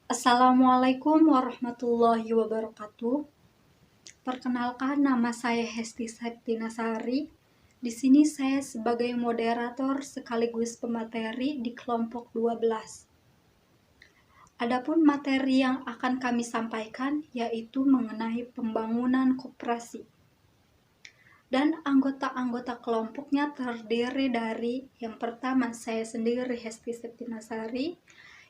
Assalamualaikum warahmatullahi wabarakatuh. Perkenalkan, nama saya Hesti Septinasari. Di sini saya sebagai moderator sekaligus pemateri di kelompok 12. Adapun materi yang akan kami sampaikan yaitu mengenai pembangunan koperasi. Dan anggota-anggota kelompoknya terdiri dari yang pertama saya sendiri Hesti Septinasari,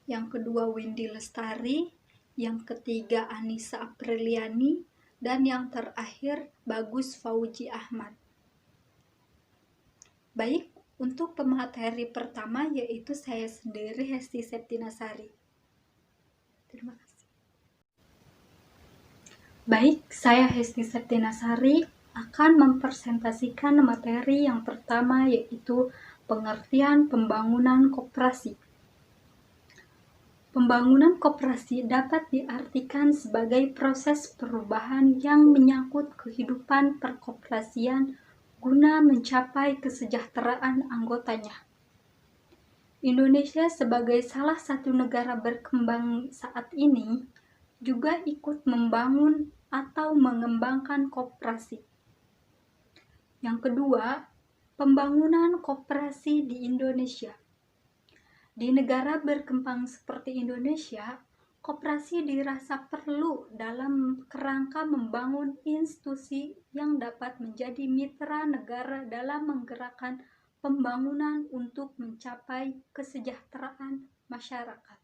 yang kedua Windy Lestari, yang ketiga Anissa Apriliani, dan yang terakhir Bagus Fauji Ahmad. Baik, untuk pemateri pertama yaitu saya sendiri Hesti Septinasari. Terima kasih. Baik, saya Hesti Septinasari akan mempresentasikan materi yang pertama yaitu pengertian pembangunan koperasi. Pembangunan koperasi dapat diartikan sebagai proses perubahan yang menyangkut kehidupan perkoperasian guna mencapai kesejahteraan anggotanya. Indonesia sebagai salah satu negara berkembang saat ini juga ikut membangun atau mengembangkan koperasi. Yang kedua, pembangunan koperasi di Indonesia. Di negara berkembang seperti Indonesia, koperasi dirasa perlu dalam kerangka membangun institusi yang dapat menjadi mitra negara dalam menggerakkan pembangunan untuk mencapai kesejahteraan masyarakat.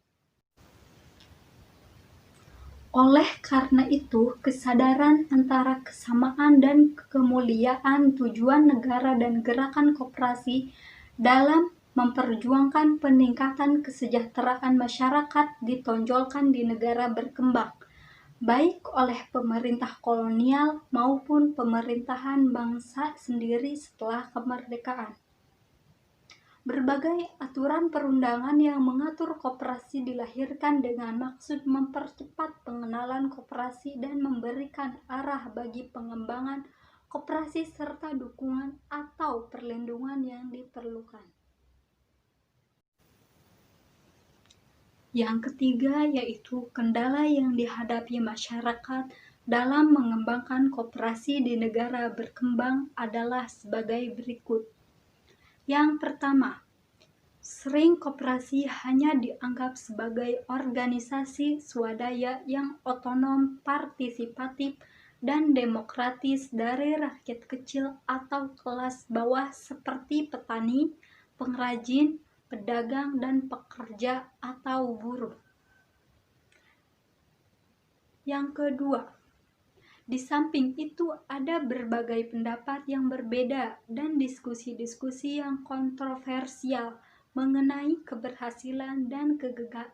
Oleh karena itu, kesadaran antara kesamaan dan kemuliaan tujuan negara dan gerakan koperasi dalam memperjuangkan peningkatan kesejahteraan masyarakat ditonjolkan di negara berkembang, baik oleh pemerintah kolonial maupun pemerintahan bangsa sendiri setelah kemerdekaan. Berbagai aturan perundangan yang mengatur koperasi dilahirkan dengan maksud mempercepat pengenalan koperasi dan memberikan arah bagi pengembangan koperasi serta dukungan atau perlindungan yang diperlukan. Yang ketiga yaitu kendala yang dihadapi masyarakat dalam mengembangkan koperasi di negara berkembang adalah sebagai berikut. Yang pertama, sering koperasi hanya dianggap sebagai organisasi swadaya yang otonom, partisipatif, dan demokratis dari rakyat kecil atau kelas bawah seperti petani, pengrajin, pedagang, dan pekerja atau buruh. Yang kedua, di samping itu ada berbagai pendapat yang berbeda dan diskusi-diskusi yang kontroversial mengenai keberhasilan dan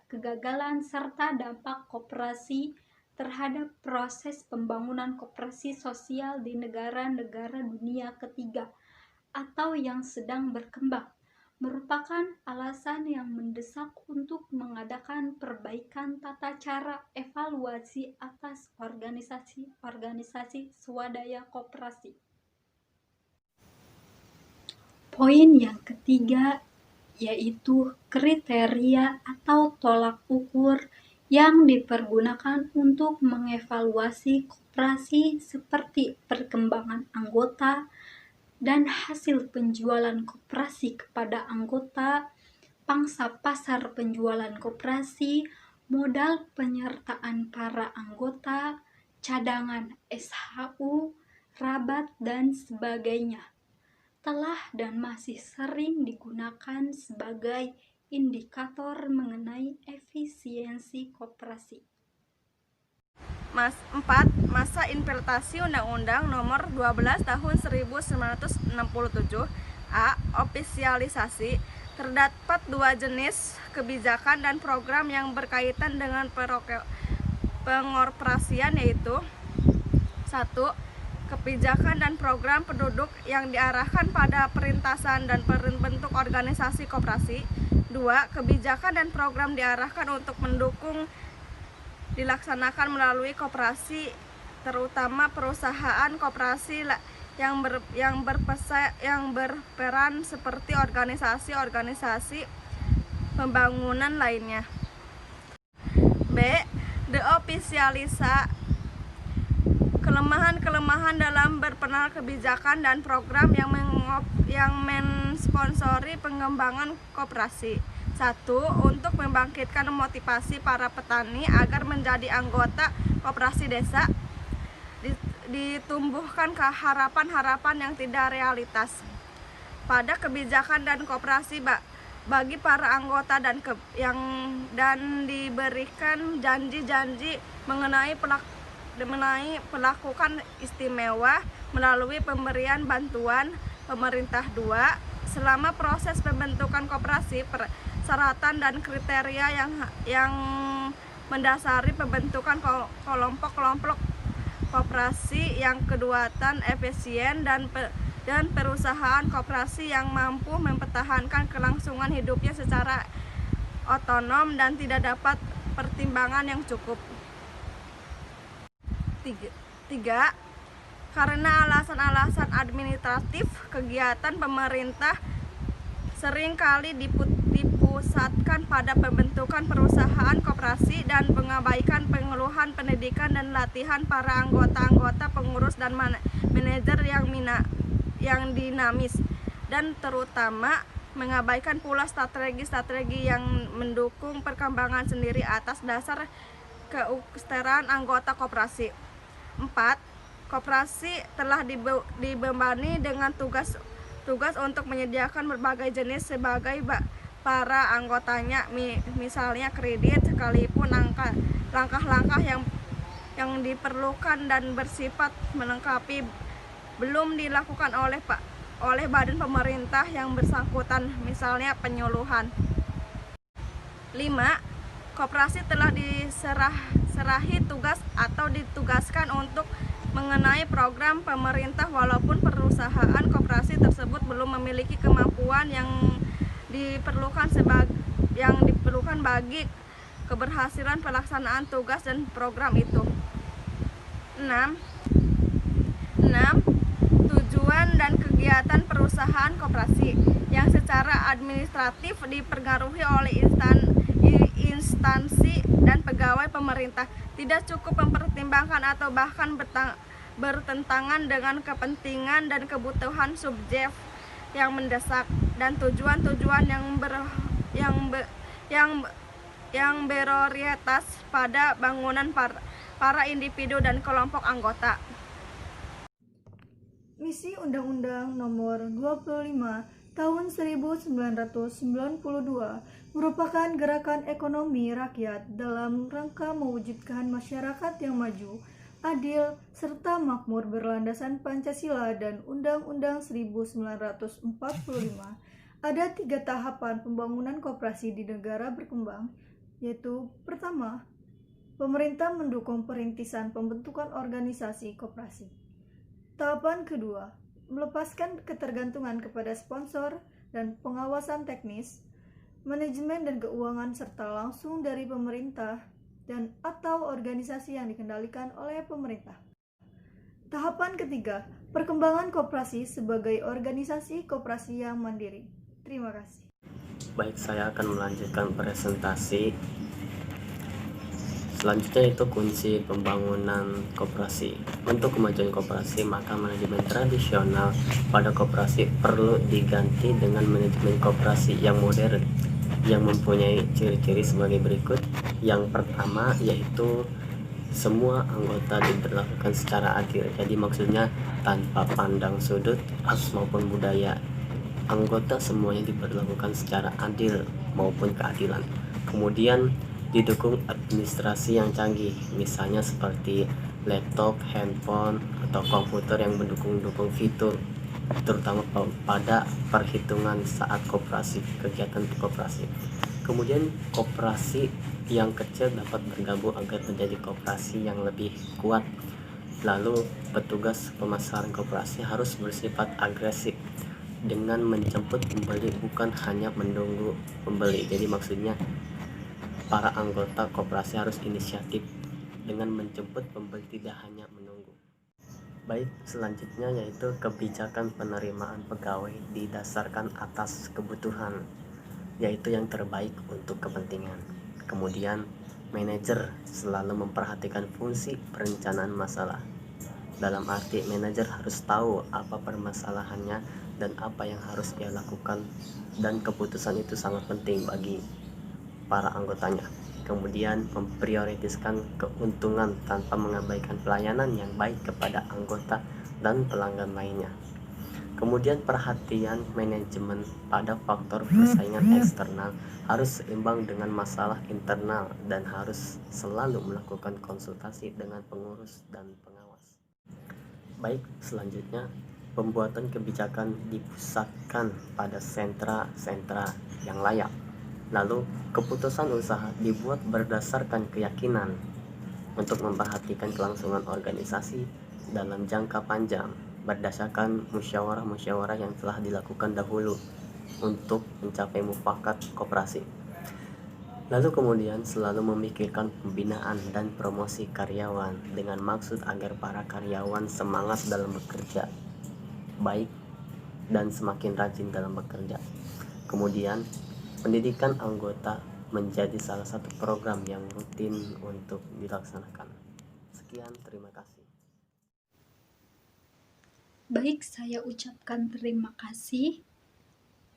kegagalan serta dampak koperasi terhadap proses pembangunan koperasi sosial di negara-negara dunia ketiga atau yang sedang berkembang, merupakan alasan yang mendesak untuk mengadakan perbaikan tata cara evaluasi atas organisasi swadaya koperasi. Poin yang ketiga yaitu kriteria atau tolak ukur yang dipergunakan untuk mengevaluasi koperasi seperti perkembangan anggota dan hasil penjualan koperasi kepada anggota, pangsa pasar penjualan koperasi, modal penyertaan para anggota, cadangan SHU, rabat, dan sebagainya, telah dan masih sering digunakan sebagai indikator mengenai efisiensi koperasi. 4. Masa implementasi Undang-Undang Nomor 12 Tahun 1967 A. Ofisialisasi. Terdapat dua jenis kebijakan dan program yang berkaitan dengan pengoperasian, yaitu 1. Kebijakan dan program penduduk yang diarahkan pada perintasan dan bentuk organisasi koperasi. 2. Kebijakan dan program diarahkan untuk mendukung dilaksanakan melalui koperasi, terutama perusahaan koperasi yang berperan seperti organisasi-organisasi pembangunan lainnya. B. Deofisialisa, kelemahan-kelemahan dalam berpenal kebijakan dan program yang mensponsori pengembangan koperasi. 1. Untuk membangkitkan motivasi para petani agar menjadi anggota koperasi desa, ditumbuhkan harapan-harapan yang tidak realitas pada kebijakan dan koperasi bagi para anggota dan diberikan janji-janji mengenai pelakukan istimewa melalui pemberian bantuan pemerintah. 2. Selama proses pembentukan koperasi, persyaratan dan kriteria yang mendasari pembentukan kelompok-kelompok koperasi yang kedapatan efisien dan perusahaan koperasi yang mampu mempertahankan kelangsungan hidupnya secara otonom dan tidak dapat pertimbangan yang cukup. 3. Karena alasan-alasan administratif, kegiatan pemerintah seringkali dipusatkan pada pembentukan perusahaan koperasi dan mengabaikan pengeluhan pendidikan dan latihan para anggota-anggota pengurus dan manajer yang dinamis, dan terutama mengabaikan pula strategi-strategi yang mendukung perkembangan sendiri atas dasar keuksteraan anggota koperasi. 4. Koperasi telah dibebani dengan tugas untuk menyediakan berbagai jenis sebagai para anggotanya, misalnya kredit, sekalipun langkah-langkah yang diperlukan dan bersifat melengkapi belum dilakukan oleh badan pemerintah yang bersangkutan, misalnya penyuluhan. 5. Koperasi telah diserahi tugas atau ditugaskan untuk mengenai program pemerintah walaupun perusahaan koperasi tersebut belum memiliki kemampuan yang diperlukan bagi keberhasilan pelaksanaan tugas dan program itu. 6. Tujuan dan kegiatan perusahaan koperasi yang secara administratif dipengaruhi oleh instansi dan pegawai pemerintah tidak cukup mempertimbangkan atau bahkan bertentangan dengan kepentingan dan kebutuhan subjek yang mendesak dan tujuan-tujuan yang berorientasi pada bangunan para individu dan kelompok anggota. Misi Undang-Undang Nomor 25 Tahun 1992 merupakan gerakan ekonomi rakyat dalam rangka mewujudkan masyarakat yang maju, adil, serta makmur berlandasan Pancasila dan Undang-Undang 1945. Ada 3 tahapan pembangunan koperasi di negara berkembang, yaitu pertama, pemerintah mendukung perintisan pembentukan organisasi koperasi. Tahapan kedua, melepaskan ketergantungan kepada sponsor dan pengawasan teknis, manajemen dan keuangan serta langsung dari pemerintah dan atau organisasi yang dikendalikan oleh pemerintah. Tahapan ketiga, perkembangan koperasi sebagai organisasi koperasi yang mandiri. Terima kasih. Baik, saya akan melanjutkan presentasi. Selanjutnya itu kunci pembangunan koperasi. Untuk kemajuan koperasi, maka manajemen tradisional pada koperasi perlu diganti dengan manajemen koperasi yang modern, yang mempunyai ciri-ciri sebagai berikut. Yang pertama yaitu semua anggota diperlakukan secara adil. Jadi maksudnya tanpa pandang sudut ras maupun budaya. Anggota semuanya diperlakukan secara adil maupun keadilan. Kemudian didukung administrasi yang canggih, misalnya seperti laptop, handphone, atau komputer yang mendukung fitur, terutama pada perhitungan saat koperasi, kegiatan koperasi. Kemudian koperasi yang kecil dapat bergabung agar menjadi koperasi yang lebih kuat. Lalu petugas pemasaran koperasi harus bersifat agresif dengan menjemput pembeli, bukan hanya menunggu pembeli. Jadi maksudnya para anggota koperasi harus inisiatif dengan menjemput pembeli, tidak hanya menunggu. Baik, selanjutnya yaitu kebijakan penerimaan pegawai didasarkan atas kebutuhan, yaitu yang terbaik untuk kepentingan. Kemudian Manajer selalu memperhatikan fungsi perencanaan masalah. Dalam arti manajer harus tahu apa permasalahannya dan apa yang harus ia lakukan, dan keputusan itu sangat penting bagi para anggotanya. Kemudian memprioritaskan keuntungan tanpa mengabaikan pelayanan yang baik kepada anggota dan pelanggan lainnya. Kemudian perhatian manajemen pada faktor persaingan eksternal harus seimbang dengan masalah internal dan harus selalu melakukan konsultasi dengan pengurus dan pengawas. Baik, selanjutnya pembuatan kebijakan dipusatkan pada sentra-sentra yang layak. Lalu keputusan usaha dibuat berdasarkan keyakinan untuk memperhatikan kelangsungan organisasi dalam jangka panjang berdasarkan musyawarah-musyawarah yang telah dilakukan dahulu untuk mencapai mufakat koperasi. Lalu kemudian selalu memikirkan pembinaan dan promosi karyawan dengan maksud agar para karyawan semangat dalam bekerja baik dan semakin rajin dalam bekerja. Kemudian pendidikan anggota menjadi salah satu program yang rutin untuk dilaksanakan. Sekian, terima kasih. Baik, saya ucapkan terima kasih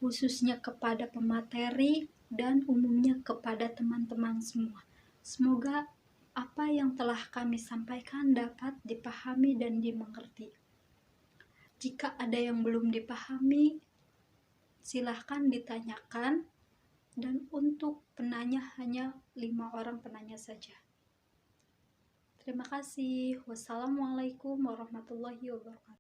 khususnya kepada pemateri dan umumnya kepada teman-teman semua. Semoga apa yang telah kami sampaikan dapat dipahami dan dimengerti. Jika ada yang belum dipahami, silahkan ditanyakan, dan untuk penanya hanya 5 orang penanya saja. Terima kasih. Wassalamualaikum warahmatullahi wabarakatuh.